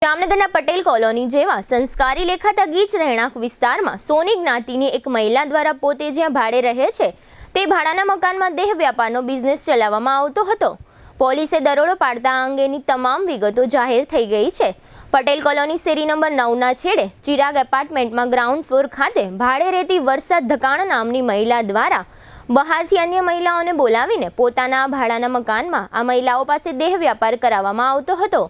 જામનગરના પટેલ કોલોની જેવા સંસ્કારી લેખાતા ગીચ રહેણાંક વિસ્તારમાં સોની જ્ઞાતિની એક મહિલા દ્વારા પોતે જ્યાં ભાડે રહે છે તે ભાડાના મકાનમાં દેહ વ્યાપારનો બિઝનેસ ચલાવવામાં આવતો હતો. પોલીસે દરોડો પાડતા આ અંગેની તમામ વિગતો જાહેર થઈ ગઈ છે. પટેલ કોલોની શેરી નંબર 9ના છેડે ચિરાગ એપાર્ટમેન્ટમાં ગ્રાઉન્ડ ફ્લોર ખાતે ભાડે રહેતી વર્ષા ધકાણ નામની મહિલા દ્વારા બહારથી અન્ય મહિલાઓને બોલાવીને પોતાના ભાડાના મકાનમાં આ મહિલાઓ પાસે દેહ વ્યાપાર કરાવવામાં આવતો હતો.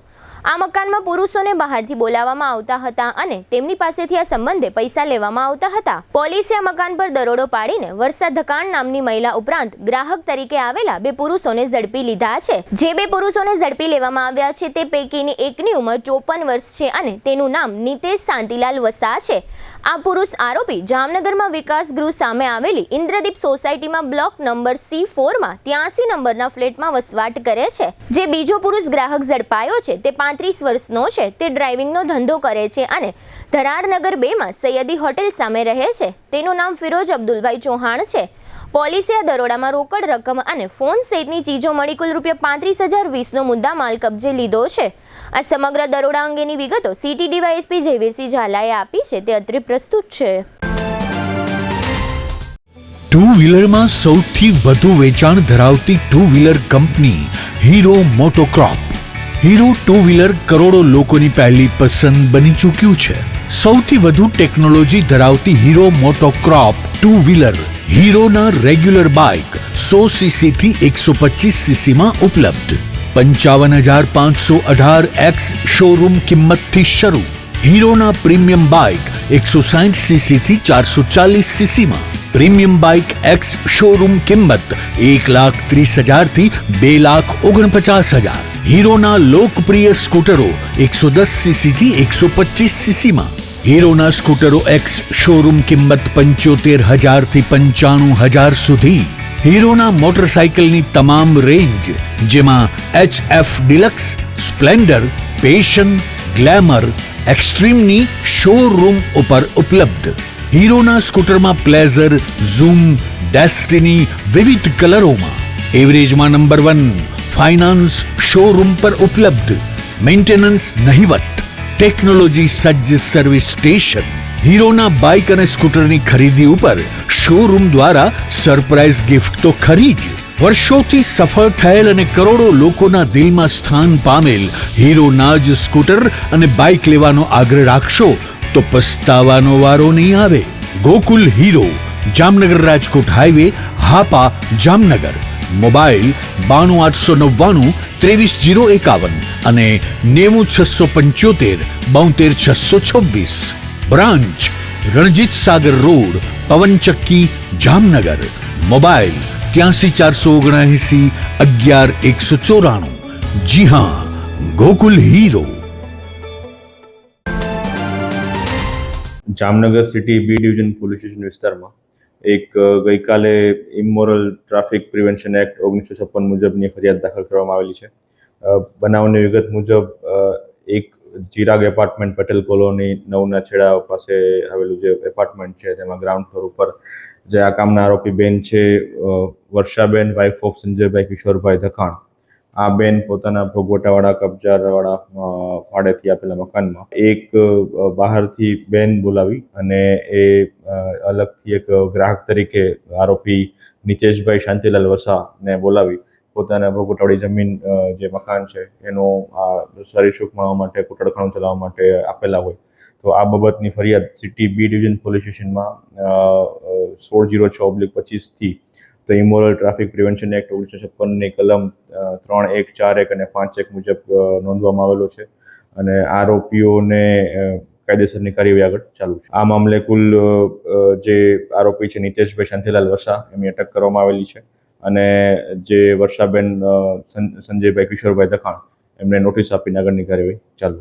આ મકાનમાં પુરુષોને બહારથી બોલાવવામાં આવતા હતા અને તેમની પાસેથી આ સંબંધે પૈસા લેવામાં આવતા હતા. પોલીસે આ મકાન પર દરોડો પાડીને વર્ષા ધકાણ નામની મહિલા ઉપરાંત ગ્રાહક તરીકે આવેલા 2 પુરુષોને ઝડપી લીધા છે. જે 2 પુરુષોને ઝડપી લેવામાં આવ્યા છે તે પૈકીની એકની ઉંમર 54 વર્ષ છે અને તેનું નામ નિતેશ શાંતિલાલ વસા છે. આ પુરુષ આરોપી જામનગરમાં વિકાસ ગૃહ સામે આવેલી ઇન્દ્રદીપ સોસાયટીમાં બ્લોક નંબર C4માં 83 નંબરના ફ્લેટમાં વસવાટ કરે છે. જે બીજો પુરુષ ગ્રાહક ઝડપાયો છે તે 35 વર્ષનો છે. તે ડ્રાઇવિંગનો ધંધો કરે છે અને ધરારનગર 2માં સૈયદી હોટેલ સામે રહે છે. તેનું નામ ફિરોજ અબ્દુલભાઈ ચૌહાણ છે. પોલીસે આ દરોડામાં રોકડ રકમ અને ફોન સહિતની ચીજો મળી કુલ ₹35,020નો મુદ્દા માલ કબજે લીધો છે. આ સમગ્ર દરોડા અંગેની વિગતો સિટી ડીવાયએસપી જયવીરસિંહ ઝાલાએ આપી છે તે અત્રે પ્રસ્તુત છે. ટુ વ્હીલરમાં સૌથી વધુ વેચાણ ધરાવતી ટુ વ્હીલર કંપની હીરો મોટોક્રોપ. હીરો ટુ વ્હીલર કરોડો લોકોની પહેલી પસંદ બની ચૂક્યું છે. સૌથી વધુ ટેકનોલોજી ધરાવતી હીરો મોટોક્રોપ ટુ વ્હીલર હીરોના રેગ્યુલર બાઇક 100cc થી 125cc માં ઉપલબ્ધ. 55,518X શોરૂમ કિંમતથી શરૂ. હીરોના પ્રીમિયમ બાઇક 160cc થી 440cc માં. પ્રીમિયમ બાઇક X શોરૂમ કિંમત 1,30,000 થી 2,49,000. હીરોના લોકપ્રિય સ્કૂટરો 110cc થી 125cc માં. હીરોના સ્કૂટરો X શોરૂમ કિંમત 75,000 થી 95,000 સુધી. હીરોના મોટરસાઇકલની તમામ રેન્જ જેમાં HF deluxe, Splendor, Passion, Glamour, એક્સ્ટ્રીમની શોરૂમ ઉપર ઉપલબ્ધ. હીરોના સ્કૂટરમાં પ્લેઝર, ઝૂમ, ડેસ્ટિની વિવિધ કલરોમાં. એવરેજમાં નંબર 1. ફાઇનાન્સ શોરૂમ પર ઉપલબ્ધ. મેન્ટેનન્સ નહિવત. ટેકનોલોજી સજ્જ સર્વિસ સ્ટેશન. હીરોના બાઇક અને સ્કૂટરની ખરીદી ઉપર શોરૂમ દ્વારા સરપ્રાઇઝ ગિફ્ટ તો ખરી જ. વર્ષોથી સફળ થયેલ અને કરોડો લોકોના દિલમાં સ્થાન પામેલ હીરોના જ સ્કૂટર અને બાઇક લેવાનો આગ્રહ રાખશો તો પસ્તાવાનો વારો નહીં આવે. Gokul Hero, Jamnagar Rajkot highway, Hapa, Jamnagar. Mobile 92,899 23,051 અને 90,675 72,626. Branch Ranjit Sagar road, Pawanchakki, Jamnagar. Mobile 83,479 11,194. જી હા, Gokul Hero. Jamnagar city B division police station વિસ્તારમાં એક ગઈકાલે ઇમોરલ ટ્રાફિક પ્રિવેન્શન એક્ટ 1956 મુજબની ફરિયાદ દાખલ કરવામાં આવેલી છે. બનાવની વિગત મુજબ એક ચિરાગ એપાર્ટમેન્ટ પટેલ કોલોની 9ના છેડા પાસે આવેલું જે એપાર્ટમેન્ટ છે તેમાં ગ્રાઉન્ડ ફ્લોર ઉપર જે આ કામના આરોપી બેન છે વર્ષાબેન, વાઇફ ઓફ સંજયભાઈ કિશોરભાઈ ધકાણ. આ બેન પોતાના ભોગવટાવાળા કબજાવાળા ભાડેથી આપેલા મકાનમાં એક બહારથી બેન બોલાવી અને એ અલગથી એક ગ્રાહક તરીકે આરોપી નિતેશભાઈ શાંતિલાલ વસાને બોલાવી પોતાના ભોગવટાવાળી જમીન જે મકાન છે એનો સારી સુખ મળવા માટે કુટડખાનું ચલાવવા માટે આપેલા હોય. તો આ બાબતની ફરિયાદ સિટી બી ડિવિઝન પોલીસ સ્ટેશનમાં 1606/25 તો ઇમોરલ ટ્રાફિક પ્રિવેન્શન એક્ટ 1956ની કલમ 3(1), 4(1) અને 5(1) મુજબ નોંધવામાં આવેલો છે અને આરોપીઓને કાયદેસરની કાર્યવાહી આગળ ચાલુ છે. આ મામલે કુલ જે આરોપી છે નિતેશભાઈ શાંતિલાલ વસા એમની અટક કરવામાં આવેલી છે અને જે વર્ષાબેન સંજયભાઈ કિશોરભાઈ ધકાણ એમને નોટિસ આપીને આગળની કાર્યવાહી ચાલુ.